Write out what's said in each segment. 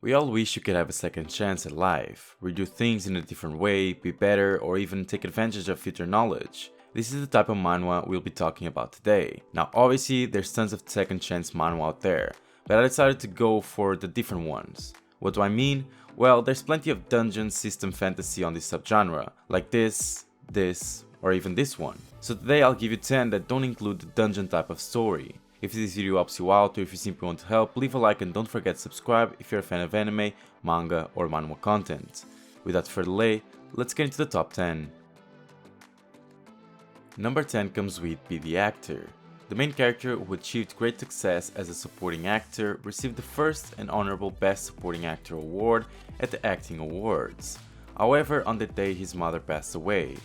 We all wish you could have a second chance at life, redo things in a different way, be better, or even take advantage of future knowledge. This is the type of manhwa we'll be talking about today. Now obviously there's tons of second chance manhwa out there, but I decided to go for the different ones. What do I mean? Well, there's plenty of dungeon system fantasy on this subgenre, like this, or even this one. So today I'll give you 10 that don't include the dungeon type of story. If this video helps you out or if you simply want to help, leave a like and don't forget to subscribe if you're a fan of anime, manga or manhwa content. Without further delay, let's get into the top 10. Number 10 comes with Be the Actor. The main character who achieved great success as a supporting actor received the first and honorable Best Supporting Actor award at the Acting Awards. However, on that day his mother passed away.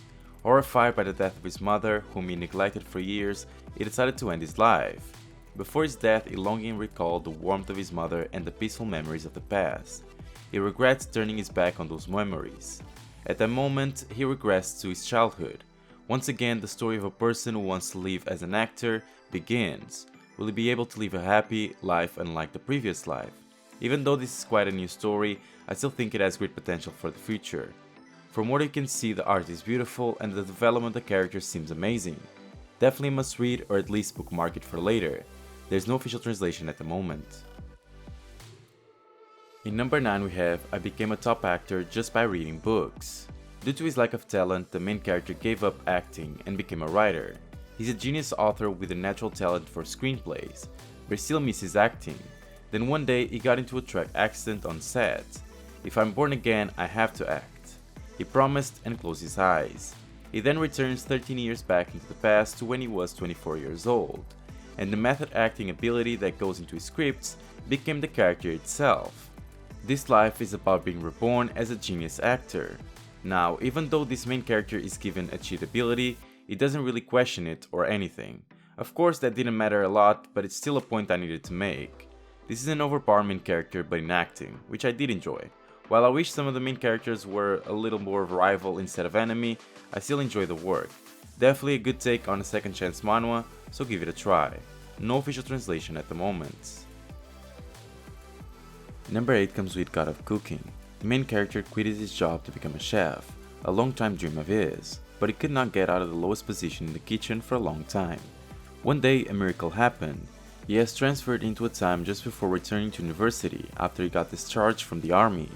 Horrified by the death of his mother, whom he neglected for years, he decided to end his life. Before his death, he longingly recalled the warmth of his mother and the peaceful memories of the past. He regrets turning his back on those memories. At that moment, he regrets to his childhood. Once again, the story of a person who wants to live as an actor begins. Will he be able to live a happy life unlike the previous life? Even though this is quite a new story, I still think it has great potential for the future. From what you can see, the art is beautiful and the development of the characters seems amazing. Definitely must read or at least bookmark it for later. There's no official translation at the moment. In number 9 we have I became a top actor just by reading books. Due to his lack of talent, the main character gave up acting and became a writer. He's a genius author with a natural talent for screenplays, but still misses acting. Then one day he got into a truck accident on set. If I'm born again, I have to act. He promised and closed his eyes. He then returns 13 years back into the past to when he was 24 years old, and the method acting ability that goes into his scripts became the character itself. This life is about being reborn as a genius actor. Now, even though this main character is given a cheat ability, he doesn't really question it or anything. Of course that didn't matter a lot, but it's still a point I needed to make. This is an overpowered main character but in acting, which I did enjoy. While I wish some of the main characters were a little more of a rival instead of enemy, I still enjoy the work. Definitely a good take on a second chance manhwa, so give it a try. No official translation at the moment. Number 8 comes with God of Cooking. The main character quitted his job to become a chef, a long-time dream of his, but he could not get out of the lowest position in the kitchen for a long time. One day a miracle happened. He has transferred into a time just before returning to university after he got discharged from the army.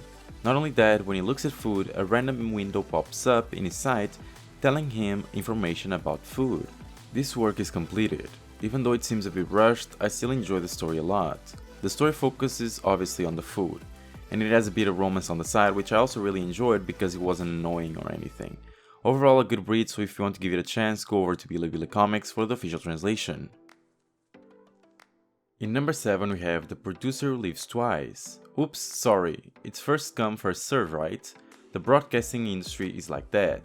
Not only that, when he looks at food, a random window pops up in his sight telling him information about food. This work is completed. Even though it seems a bit rushed, I still enjoy the story a lot. The story focuses obviously on the food, and it has a bit of romance on the side, which I also really enjoyed because it wasn't annoying or anything. Overall a good read, so if you want to give it a chance, go over to Bilibili Comics for the official translation. In number 7 we have The Producer Who Lives Twice. Oops, sorry, it's first come first serve, right? The broadcasting industry is like that.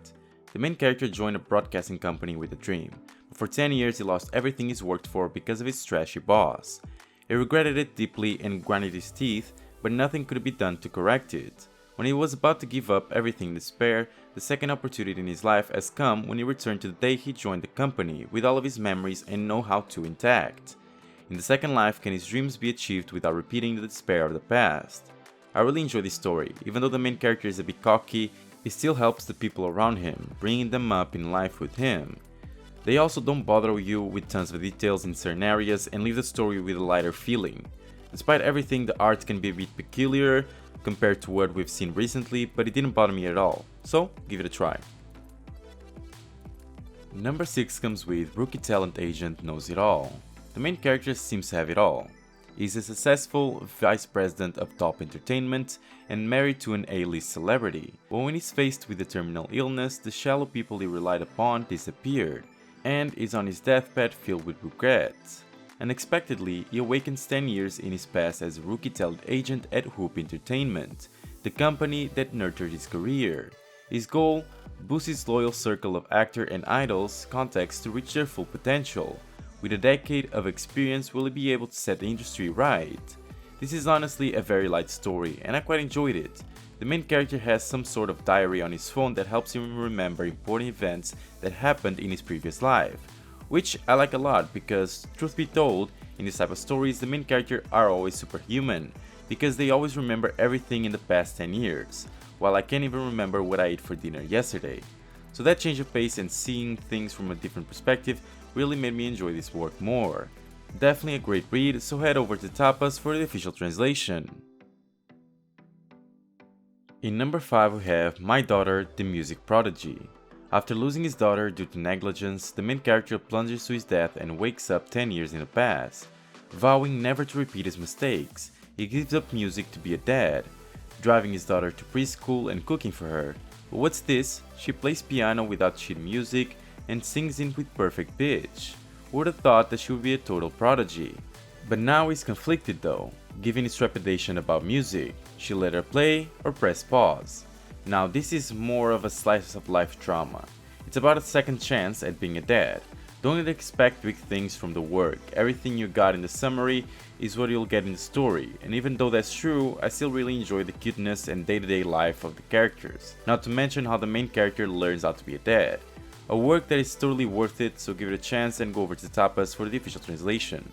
The main character joined a broadcasting company with a dream, but for 10 years he lost everything he's worked for because of his trashy boss. He regretted it deeply and grinded his teeth, but nothing could be done to correct it. When he was about to give up everything in despair, the second opportunity in his life has come when he returned to the day he joined the company with all of his memories and know-how to intact. In the second life, can his dreams be achieved without repeating the despair of the past? I really enjoy this story. Even though the main character is a bit cocky, he still helps the people around him, bringing them up in life with him. They also don't bother you with tons of details in certain areas and leave the story with a lighter feeling. Despite everything, the art can be a bit peculiar compared to what we've seen recently, but it didn't bother me at all, so give it a try. Number 6 comes with Rookie Talent Agent Knows It All. The main character seems to have it all. He's a successful vice president of top entertainment and married to an A-list celebrity, but when he's faced with a terminal illness, the shallow people he relied upon disappeared, and is on his deathbed filled with regret. Unexpectedly, he awakens 10 years in his past as a rookie talent agent at Hoop Entertainment, the company that nurtured his career. His goal? Boost his loyal circle of actor and idols contacts to reach their full potential. With a decade of experience, will he be able to set the industry right? This is honestly a very light story, and I quite enjoyed it. The main character has some sort of diary on his phone that helps him remember important events that happened in his previous life, which I like a lot because, truth be told, in this type of stories the main characters are always superhuman. because they always remember everything in the past 10 years, while I can't even remember what I ate for dinner yesterday. So that change of pace and seeing things from a different perspective really made me enjoy this work more. Definitely a great read, so head over to Tapas for the official translation. In number 5 we have My Daughter, the Music Prodigy. After losing his daughter due to negligence, the main character plunges to his death and wakes up 10 years in the past. Vowing never to repeat his mistakes, he gives up music to be a dad, driving his daughter to preschool and cooking for her. But what's this? She plays piano without sheet music and sings it with perfect pitch. Who would have thought that she would be a total prodigy? But now he's conflicted though, given his trepidation about music. Should let her play or press pause? Now this is more of a slice of life drama. It's about a second chance at being a dad. Don't expect big things from the work. Everything you got in the summary is what you'll get in the story, and even though that's true, I still really enjoy the cuteness and day-to-day life of the characters. Not to mention how the main character learns how to be a dad. A work that is totally worth it, so give it a chance and go over to Tapas for the official translation.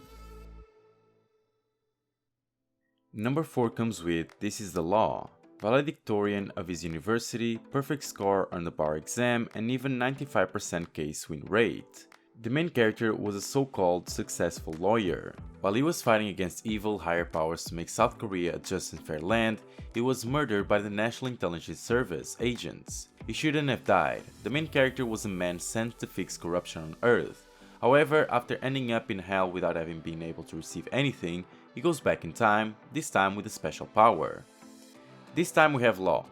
Number 4 comes with This is the Law. Valedictorian of his university, perfect score on the bar exam, and even 95% case win rate. The main character was a so-called successful lawyer. While he was fighting against evil higher powers to make South Korea a just and fair land, he was murdered by the National Intelligence Service agents. He shouldn't have died. The main character was a man sent to fix corruption on Earth. However, after ending up in hell without having been able to receive anything, he goes back in time, this time with a special power. This time we have law.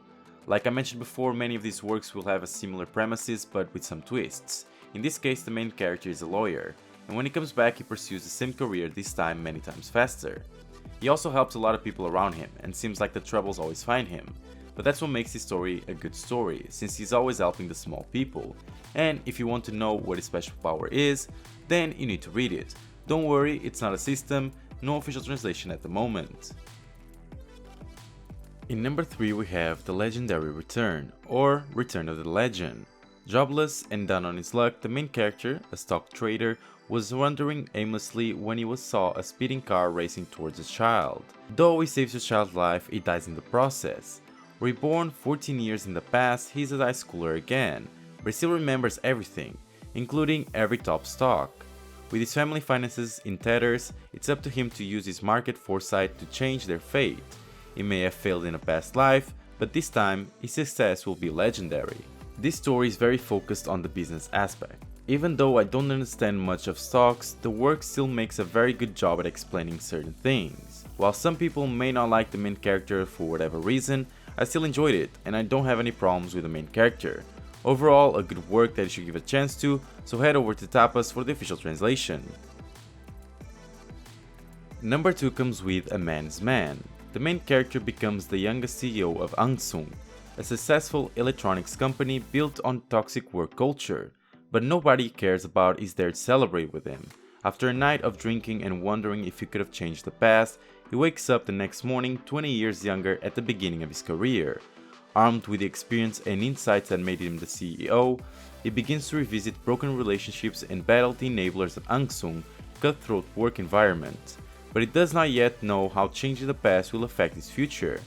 Like I mentioned before, many of these works will have a similar premises but with some twists. In this case, the main character is a lawyer, and when he comes back he pursues the same career, this time many times faster. He also helps a lot of people around him, and seems like the troubles always find him. But that's what makes his story a good story, since he's always helping the small people. And if you want to know what his special power is, then you need to read it. Don't worry, it's not a system, no official translation at the moment. In number 3 we have The Legendary Return, or Return of the Legend. Jobless and down on his luck, the main character, a stock trader, was wandering aimlessly when he saw a speeding car racing towards a child. Though he saves the child's life, he dies in the process. Reborn 14 years in the past, he's a high schooler again, but he still remembers everything, including every top stock. With his family finances in tatters, it's up to him to use his market foresight to change their fate. He may have failed in a past life, but this time his success will be legendary. This story is very focused on the business aspect. Even though I don't understand much of stocks, the work still makes a very good job at explaining certain things. While some people may not like the main character for whatever reason, I still enjoyed it and I don't have any problems with the main character. Overall, a good work that you should give a chance to, so head over to Tapas for the official translation. Number 2 comes with A Man's Man. The main character becomes the youngest CEO of Angsung, a successful electronics company built on toxic work culture, but nobody cares about is there to celebrate with him. After a night of drinking and wondering if he could have changed the past, he wakes up the next morning 20 years younger at the beginning of his career. Armed with the experience and insights that made him the CEO, he begins to revisit broken relationships and battle the enablers of Angsung's cutthroat work environment. But he does not yet know how changing the past will affect his future.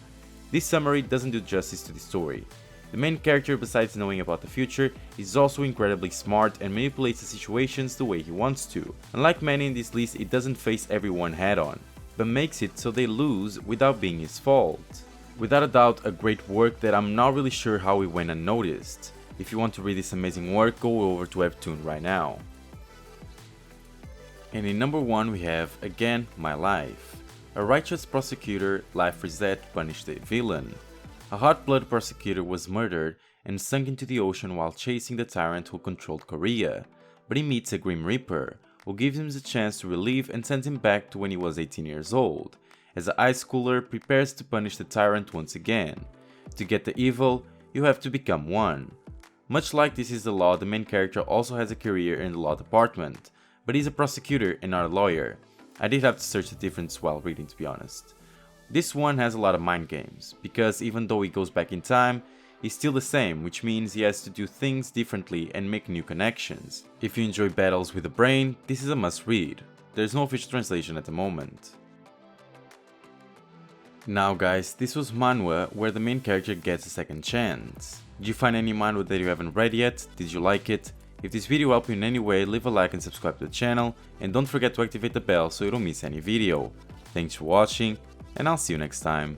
This summary doesn't do justice to the story. The main character, besides knowing about the future, is also incredibly smart and manipulates the situations the way he wants to. Unlike many in this list, it doesn't face everyone head-on, but makes it so they lose without being his fault. Without a doubt, a great work that I'm not really sure how it went unnoticed. If you want to read this amazing work, go over to Webtoon right now. And in number 1 we have, again, My Life. A righteous prosecutor, Life Reset, punished a villain. A hot-blooded prosecutor was murdered and sunk into the ocean while chasing the tyrant who controlled Korea. But he meets a Grim Reaper, who gives him the chance to relive and sends him back to when he was 18 years old. As a high schooler prepares to punish the tyrant once again. To get the evil, you have to become one. Much like This is the Law, the main character also has a career in the law department, but he's a prosecutor and not a lawyer. I did have to search the difference while reading, to be honest. This one has a lot of mind games, because even though he goes back in time, he's still the same, which means he has to do things differently and make new connections. If you enjoy battles with the brain, this is a must read. There's no official translation at the moment. Now guys, this was Manhwa, where the main character gets a second chance. Did you find any manhwa that you haven't read yet? Did you like it? If this video helped you in any way, leave a like and subscribe to the channel, and don't forget to activate the bell so you don't miss any video. Thanks for watching, and I'll see you next time.